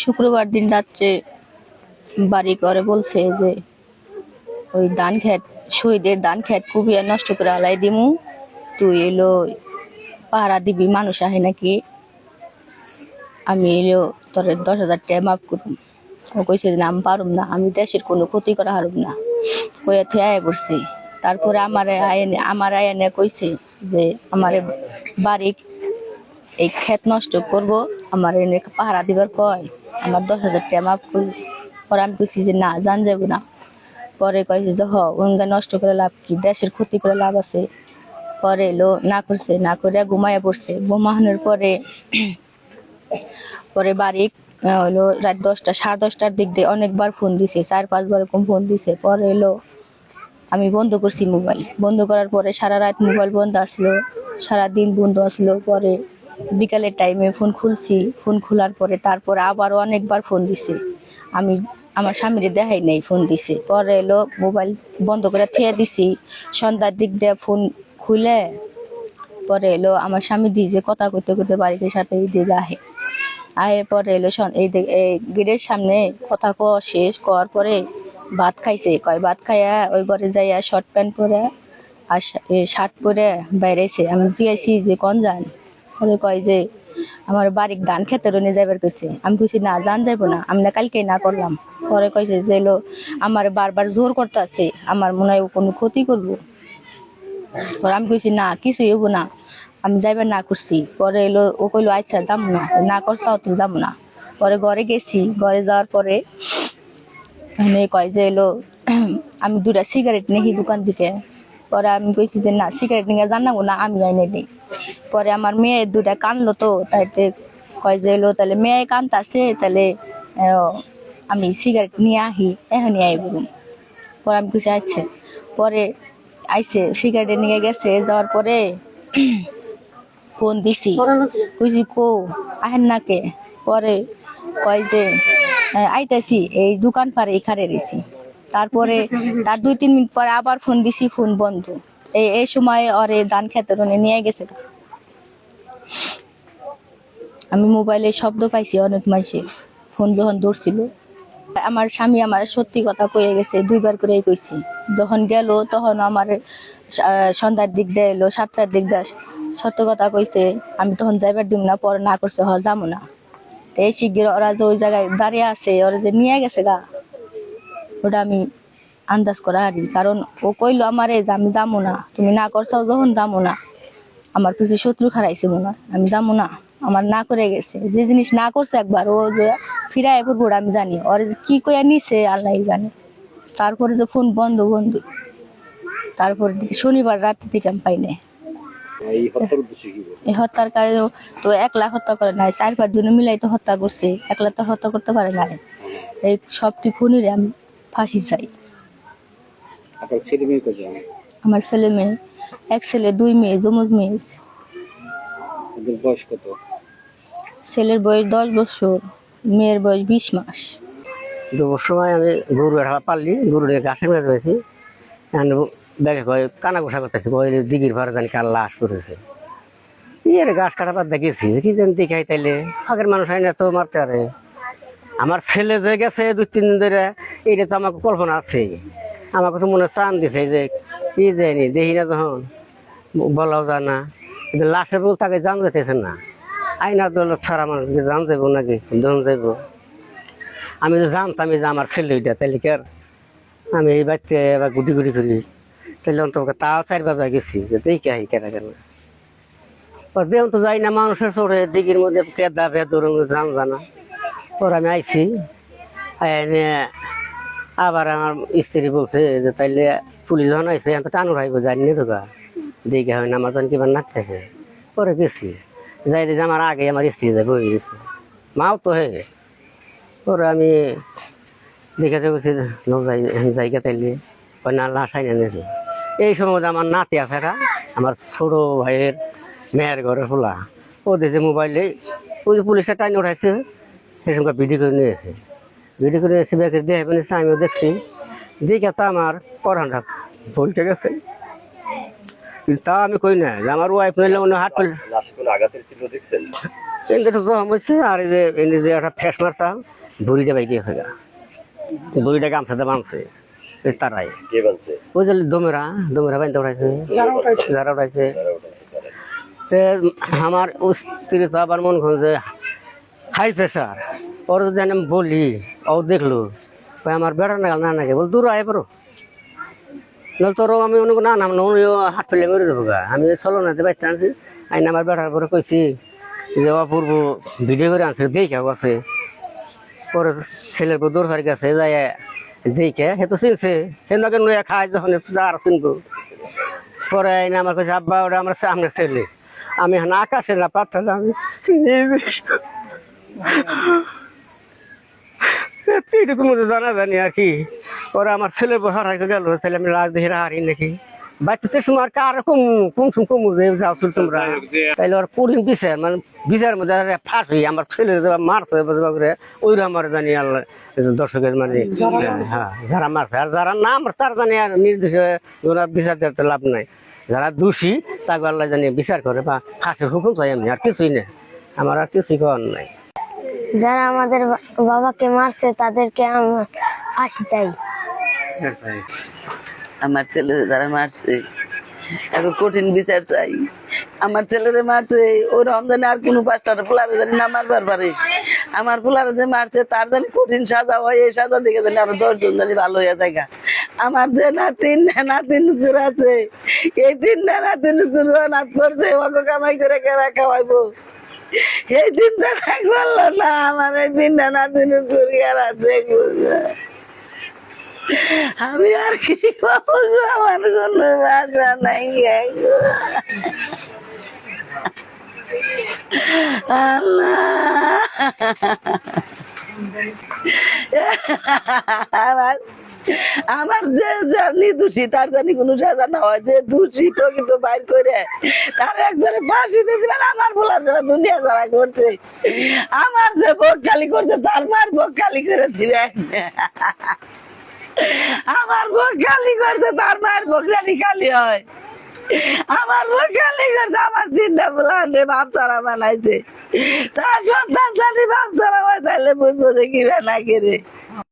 শুক্রবার দিন রাত্রে বাড়ি করে বলছে যে ওই ধান খেত শহীদের ধান খেত কুবিয়া নষ্ট করে আলাই দিমু, তুই এলো পাহারা দিবি, মানুষ আহে নাকি, আমি এলো তোর 10,000 টাকা মাফ করুম। ও কইছে যে আমি পারুম না, আমি দেশের কোনো ক্ষতি করা হারুম না, কইয়া থুয়ে আয় পড়ছি। তারপরে আমার আয়নে কইছে যে আমার বাড়ি এই ক্ষেত নষ্ট করব, আমার এনে পাহারা দিবার কয়, আমার 10,000 টাকা মাফ করবো। পরে আমি কইছি যে না, জান যাবো না। পরে কয়েছে যে ওনগা নষ্ট করে লাভ কি, দেশের ক্ষতি করে লাভ আছে। পরে এলো না করছে, না করে ঘুমাইয়া পড়ছে। ঘুমানোর পরে পরে বাড়ি হলো রাত 10টা 10:30টার দিক দিয়ে অনেকবার ফোন দিছে, 4-5 বার এরকম ফোন দিছে। পরে এলো আমি বন্ধ করছি মোবাইল, বন্ধ করার পরে সারা রাত মোবাইল বন্ধ আসলো, সারাদিন বন্ধ আসলো। পরে বিকালের টাইমে ফোন খুলছি, ফোন খোলার পরে তারপরে আবারও অনেকবার ফোন দিছে, আমি আমার স্বামীরে দেখাই নাই, ফোন দিছে। পরে এলো মোবাইল বন্ধ করে থুয়ে দিছি। সন্ধ্যার দিক দিয়ে ফোন খুলে পরে এলো আমার স্বামী দিয়ে যে কথা কইতে কইতে বাড়িতে সাথে দিকে আহে পরে এলো এই গেটের সামনে কথা কওয়া শেষ করার পরে ভাত খাইছে, কয় ভাত খাইয়া ওই ঘরে যাইয়া শর্ট প্যান্ট পরে আর শার্ট পরে বাইরেছে। আমি জিজ্ঞাসি যে কোন যান, পরে কয় যে আমার বাড়ির ধান খেতের নিয়ে যাইবার কইছে। আমি কইছি না, যান যাইবো না, আমি না কালকে না করলাম। পরে কইছে যে এলো আমার বারবার জোর করতে আছে, আমার মনে হয় কোনো ক্ষতি করবো। পরে আমি কইছি না, কিছুই হইব না, আমি যাইবার না করছি। পরে এলো ও কইলো আচ্ছা যাবো না, না করছাও তো যাবো না। পরে ঘরে গেছি, ঘরে যাওয়ার পরে কয় যে এলো আমি 2টা সিগারেট নেই দোকান থেকে। পরে আমি কইছি যে না, সিগারেট নিয়ে জানাবো না, আমি আইনে দিই। পরে আমার মেয়ে 2টা কানলো, তো তাইতে কয় যে এলো তাহলে মেয়ে কানতাছে, তাহলে আমি সিগারেট নিয়ে আহি, এখনই আইব। পরে আমি কইছি আচ্ছা। পরে আইসে সিগারেট নিয়ে গেছে, যাওয়ার পরে ফোন দিছি, কইছি কো আহেন না কে। পরে কয় যে আইতাছি, এই দোকান পারে এখানে রয়েছি। তারপরে তার 2-3 মিনিট পরে আবার ফোন দিছি, ফোন বন্ধ। এই সময় ওরে ধান খেতে নিয়ে গেছে। আমি মোবাইলে শব্দ পাইছি অনেক মাইসে ফোন যখন ধরছিল। আমার স্বামী আমার সত্যি কথা কয়ে গেছে, 2বার করে কইছি। যখন গেল তখন আমার সন্ধ্যার দিক দিয়ে এলো, 7টার দিক দিয়ে সত্য কথা কইছে। আমি তখন যাইবার দিব না, পরে না করছে যাবো না। এই শিগগির ওরা যে ওই জায়গায় দাঁড়িয়ে আছে, ওরা যে নিয়ে গেছে গা, ওটা আমি আন্দাজ করা হারি। কারণ ও কইলো আমারে যে আমি যাবো না, তুমি না করছো যখন যাবো না। আমার কিছু শত্রু খারাইছে মনে হয়, আমি যাবো না, আমার না করে গেছে। যে জিনিস না করছে একবার, ও যে ফিরাই পড়বো আমি জানি, ওর কি কইয়া নিছে আল্লাহ জানে। তারপরে যে ফোন বন্ধ বন্ধ, তারপরে শনিবার রাত্রি থেকে আমি পাই নাই। এই হত্যার কারণে তো একলা হত্যা করে নাই, 4-5 জন মিলাই তো হত্যা করছে, একলা তো হত্যা করতে পারে না। এই সবটি খুনিরে আমি ফাঁসি চাই। আমার ছেলে মেয়ে, এক ছেলে 2 মেয়ে, যমজ মেয়ে। বয়স কত? ছেলের বয়স 10 বছর, মেয়ের বয়স 20 মাস। 2 বছর সময় আমি গরু পারলি, গরু ঘাসের মেয়ে রয়েছি, দেখে কয় কানা গোসা করতেছে, কয় দিঘির ভাড়া জানি কার লাশ করেছে। ইয়ে গাছ কাটা বাদ দেখেছি, কি যেন দেখাই তাইলে আগের মানুষ হয় না তো মারতে পারে। আমার ছেলে যে গেছে 2-3 দিন ধরে, এইটা তো আমাকে কল্পনা আছে। আমার কাছে মনে চান দিছে যে কি যায়নি, দেখি না যখন বলাও যায় না, কিন্তু লাশের বল তাকে জান যেতেছে না। আইনার দল ছাড়া মানুষ জান যাইব নাকি, জন যাইব। আমি তো জানতাম যে আমার ছেলে ওইটা, তাইলে কি আর আমি এই বাড়িতে এবার গুটি গুটি করি, তাহলে অন্তত তাও 4 বাজা গেছি যে দেখে আহি কেনা কেন। বেউন তো যাই না, মানুষের চোরে দিঘির মধ্যে কেদা ভেদর জান জানা। পরে আমি আইছি, আবার আমার স্ত্রী বলছে যে তাইলে পুলিশ যখন আইসে এখন তো টানু ভাইব জানি না তো, দেখে হয় না আমার তখন কিবার নাচ থাকে। পরে গেছি, যাই যে আমার আগে আমার স্ত্রী যায় বই গেছে, মাও তো হে। পরে আমি দেখে গেছি জায়গা তাইলে না লাশ আইনে নিয়েছে। এই সময় আমার নাতি আছে, আমার ছোট ভাইয়ের মেয়ের ঘরে ফোলা, ও দেখছে মোবাইলে ওই যে পুলিশের টাইনে উঠাইছে, সেই সঙ্গে ভিডিও করে নিয়েছে। ভিডিও করে এসে ব্যাগে দিয়ে নিয়েছে, আমিও দেখছি। দেখে তা আমার পড়ানটা বলতে গেছে, তা আমি কই না যে আমার ওয়াইফ নইলে মনে হাট পেলে আঘাতের ছিল দেখছেন। কিন্তু একটু জম হয়েছে আর এই যে এনে যে একটা ফেস মারতাম বুড়িটা বাইকে হয়ে গা বুড়িটা গামছাতে বাঁধছে তারাই কে বানছে? ওই যে দমেরা দমেরা বাইনতে উঠাইছে যারা উঠাইছে তে আমার স্ত্রী তো আবার মন করছে হাই প্রেশার ওর যদি আমি বলি ও দেখলো কয় আমার বেড়া নাগাল না নাকি বল দূর আয় পারো নল তোর আমি অনেক না নাম উনিও হাত ফেলে মেরে দেবো গা আমি চলো না বাইতে আনছি আইন আমার বেড়ার পরে কইছি যে অপূর্ব ভিডিও করে আনছে দেখেও আছে পরে ছেলের পর দৌড় ফারি গেছে যাই দেখে সে তো চিনছে সে নাকি নয়া খায় যখন আর চিনবো পরে আইন আমার কাছে আব্বা ওটা আমার সামনে ছেলে আমি এখন আকাশে না পাত্তা আমি এইটুকু মধ্যে জানা জানি আর কি ওরা আমার ছেলের বউ হারাই গেল তাহলে আমি লাশ দেখে হারি নাকি বাচ্চাদের সময় কার কমু যে যাও তোমরা তাইলে ওর কঠিন বিচার মানে বিচার মধ্যে ফাঁস হই আমার ছেলের মারছে করে ওই আমার জানি আল্লাহ দর্শকের মানে হ্যাঁ যারা মারছে আর যারা না আমার তার জানি আর নির্দিষ্ট বিচার দেওয়ার লাভ নাই যারা দোষী তাকে আল্লাহ জানি বিচার করে বা ফাঁসের হুকুম চাই আমি আর কিছুই নেই আমার আর কিছুই করার নাই যারা আমাদের বাবাকে মারছে তাদেরকে আমরা ফাঁসি চাই। আমার ছেলে যারা মারছে এখন কঠিন বিচার চাই। আমার ছেলেরে মারছে ও রমজানে আর কোনো পাঁচটার পোলারে জানি না মারবার পারে। আমার পোলারে যে মারছে তার জানি কঠিন সাজা হয়, এই সাজা দেখে জানি আমরা 10 জন জানি ভালো হয়ে যায়। আমার যে নাতিন আছে এই 3 নাতিন নাত করছে ওকে কামাই করে কেরা খাওয়াইবো এই চিন্তা করলো না। আমার এই 3 নাতিন আর আছে আমি আর কি করবো, আমার কোনো বাসা নাই গো। আমার যে জানি দোষী তার জানি কোনো সাজা না হয়, যে দোষী প্রকৃত বাইর করে তার একবারে ফাঁসি দিয়ে দিবেন। আমার বলার যারা দুনিয়া যারা করছে, আমার যে বুক খালি করছে তার মার বুক খালি করে দিবেন। আমার বুক খালি করছে তার মায়ের বুক জানি খালি হয়। আমার বুক খালি করছে আমার 3টা বলারে বাপ ছাড়া বানাইছে, তার সন্তান জানি বাপ ছাড়া হয়, তাহলে বুঝবো যে কি না করে।